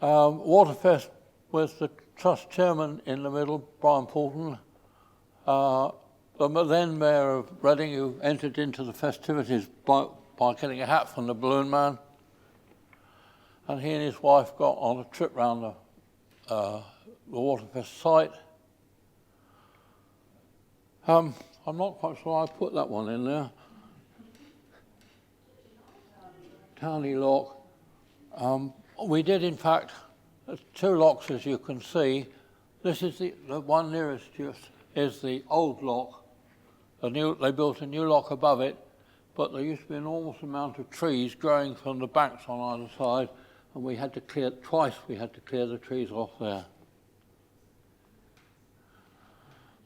Waterfest with the Trust Chairman in the middle, Brian Porton, the then Mayor of Reading, who entered into the festivities by getting a hat from the Balloon Man. And he and his wife got on a trip round the Waterfest site. I'm not quite sure I put that one in there. Townley Lock. We did, in fact, two locks, as you can see. This is the one nearest to us is the old lock. They built a new lock above it, but there used to be an enormous amount of trees growing from the banks on either side, and we had to clear the trees off there.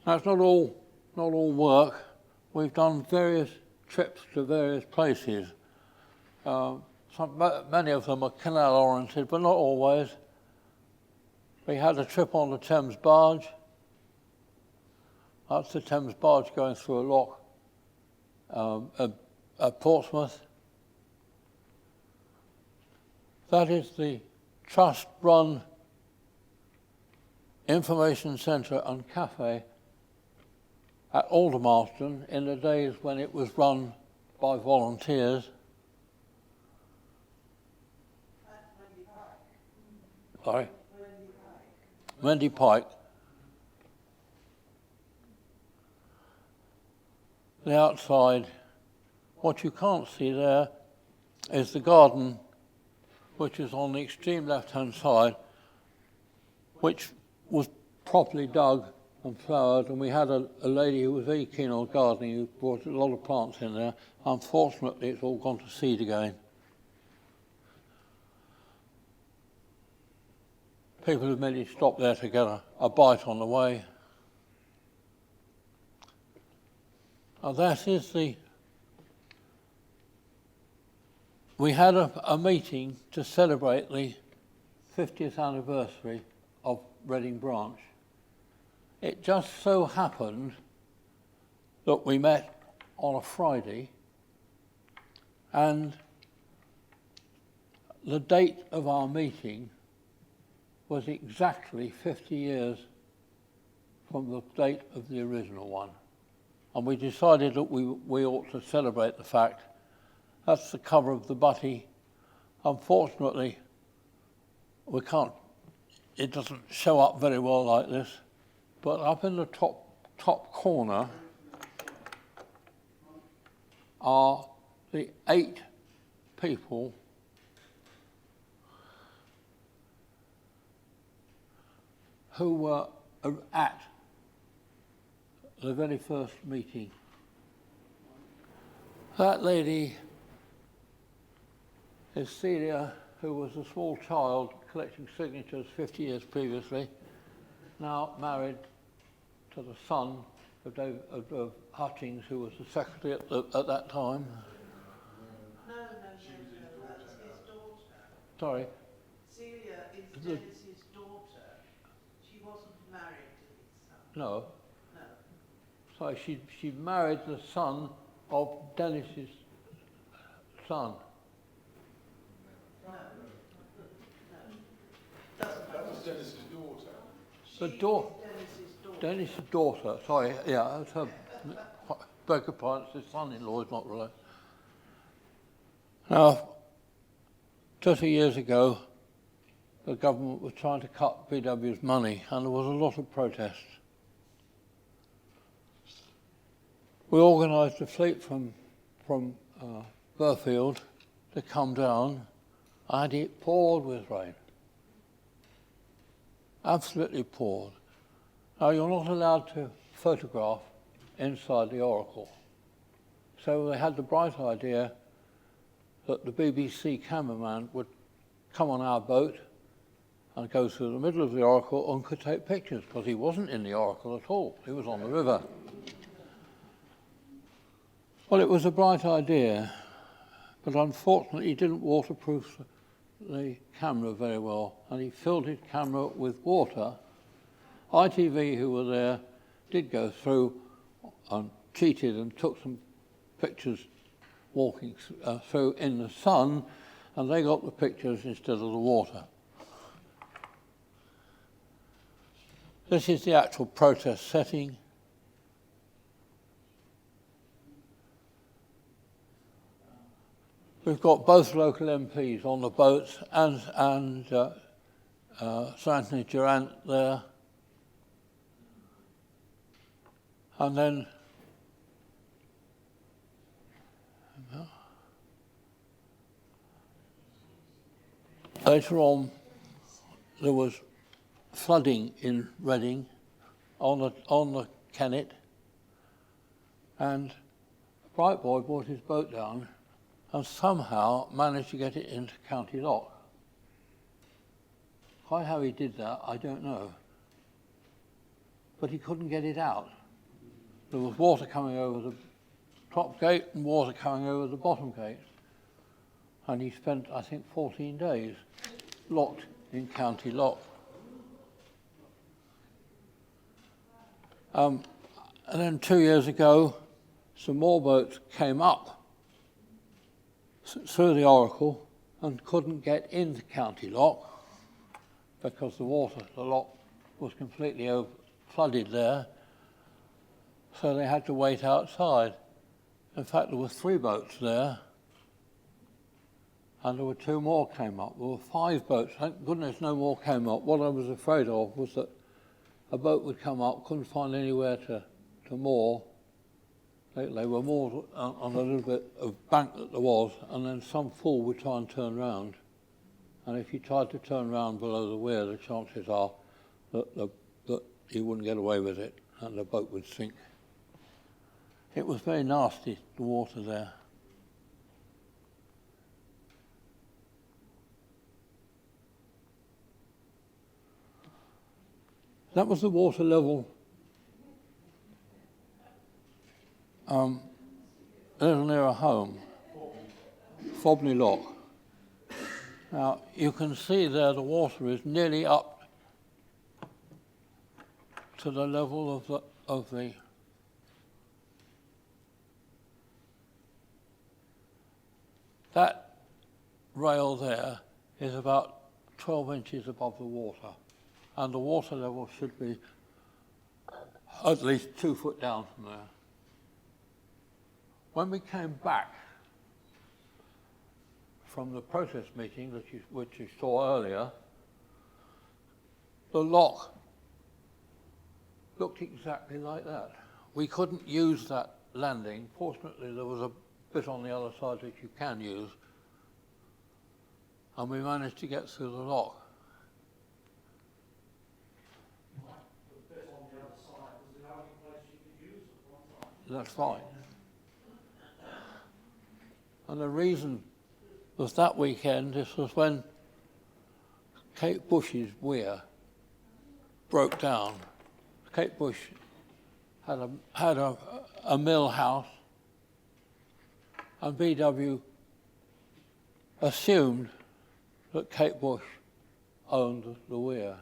Now, it's not all work. We've done various trips to various places. Many of them are canal oriented, but not always. We had a trip on the Thames barge. That's the Thames barge going through a lock at Portsmouth. That is the Trust-run information centre and cafe at Aldermaston in the days when it was run by volunteers. Sorry? Wendy Pike. The outside, what you can't see there is the garden, which is on the extreme left-hand side, which was properly dug and flowered, and we had a lady who was very keen on gardening who brought a lot of plants in there. Unfortunately, it's all gone to seed again. People have merely stopped there to get a bite on the way. Now that is we had a meeting to celebrate the 50th anniversary of Reading Branch. It just so happened that we met on a Friday, and the date of our meeting was exactly 50 years from the date of the original one. And we decided that we ought to celebrate the fact. That's the cover of the butty. Unfortunately, we can't, it doesn't show up very well like this, but up in the top corner are the 8 people who were at the very first meeting. That lady is Celia, who was a small child collecting signatures 50 years previously, now married to the son of Hutchings, who was the secretary at that time. No, that's his daughter. Sorry? Celia is Dennis's daughter. She wasn't married to his son. No. No. Sorry, she married the son of Dennis's son. No. That was Dennis's daughter. The daughter. Dennis's daughter. Sorry, yeah, that's her. Beg your pardon, his son-in-law is not related. Now, 30 years ago, the government was trying to cut VW's money, and there was a lot of protest. We organised a fleet from Burfield to come down, and it poured with rain. Absolutely poured. Now, you're not allowed to photograph inside the Oracle. So they had the bright idea that the BBC cameraman would come on our boat and go through the middle of the Oracle and could take pictures, because he wasn't in the Oracle at all. He was on the river. Well, it was a bright idea, but unfortunately he didn't waterproof the camera very well, and he filled his camera with water. ITV, who were there, did go through and cheated and took some pictures walking through in the sun, and they got the pictures instead of the water. This is the actual protest setting. We've got both local MPs on the boats and Sir Anthony Durant there. And then later on there was flooding in Reading on the Kennet, and Bright Boy brought his boat down and somehow managed to get it into County Lock. Quite how he did that, I don't know. But he couldn't get it out. There was water coming over the top gate and water coming over the bottom gate. And he spent, I think, 14 days locked in County Lock. And then 2 years ago, some more boats came up through the Oracle and couldn't get into County Lock because the lock was completely flooded there, so they had to wait outside. In fact, there were 3 boats there, and there were 2 more came up. There were 5 boats. Thank goodness no more came up. What I was afraid of was that a boat would come up, couldn't find anywhere to moor. They were moored on a little bit of bank that there was, and then some fool would try and turn round. And if he tried to turn round below the weir, the chances are that he wouldn't get away with it, and the boat would sink. It was very nasty, the water there. That was the water level a little nearer home, Fobney Lock. Now, you can see there the water is nearly up to the level of the that rail there is about 12 inches above the water, and the water level should be at least 2 foot down from there. When we came back from the protest meeting which you saw earlier, the lock looked exactly like that. We couldn't use that landing. Fortunately, there was a bit on the other side which you can use, and we managed to get through the lock. The bit on the other side, was the only place you could use at one time? That's right. And the reason was that weekend, this was when Kate Bush's weir broke down. Kate Bush had a mill house, and BW assumed that Kate Bush owned the weir.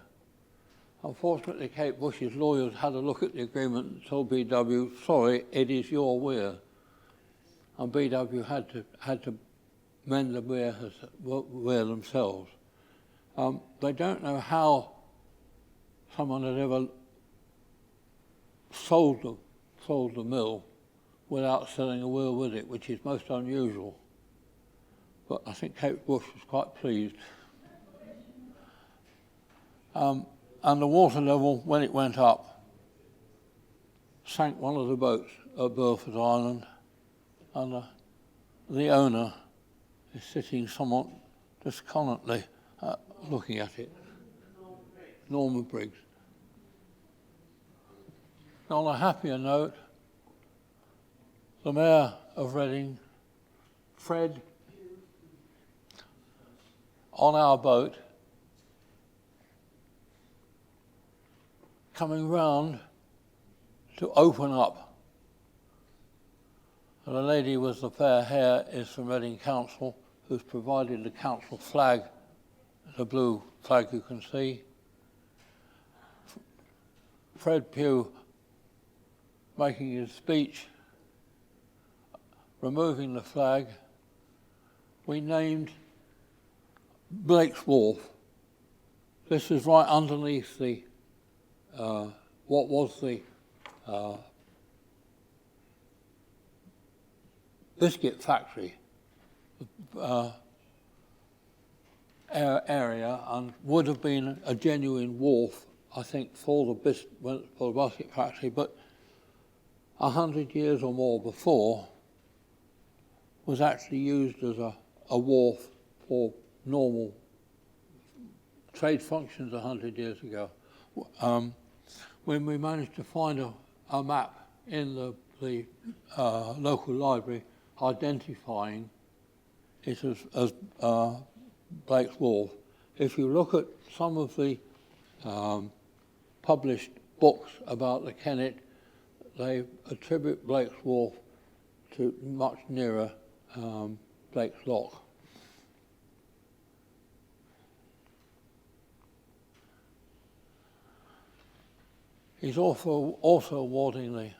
Unfortunately, Kate Bush's lawyers had a look at the agreement and told BW, sorry, it is your weir. And BW had to mend the weir themselves. They don't know how someone had ever sold the mill without selling a weir with it, which is most unusual. But I think Kate Bush was quite pleased. And the water level, when it went up, sank one of the boats at Burford Island, and the owner is sitting somewhat disconnectedly looking at it. Norman Briggs. On a happier note, the Mayor of Reading, Fred, on our boat, coming round to open up. And the lady with the fair hair is from Reading Council, who's provided the council flag, the blue flag you can see. Fred Pugh making his speech, removing the flag. We named Blake's Wharf. This is right underneath the what was the biscuit factory area, and would have been a genuine wharf, I think, for the biscuit factory, but 100 years or more before was actually used as a wharf for normal trade functions 100 years ago. When we managed to find a map in the local library identifying it as Blake's Wharf, if you look at some of the published books about the Kennet, they attribute Blake's Wharf to much nearer Blake's Lock. He's also awarding the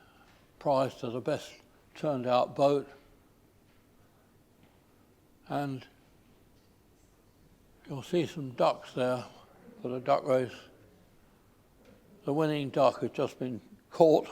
prize to the best turned out boat, and you'll see some ducks there for the duck race. The winning duck has just been caught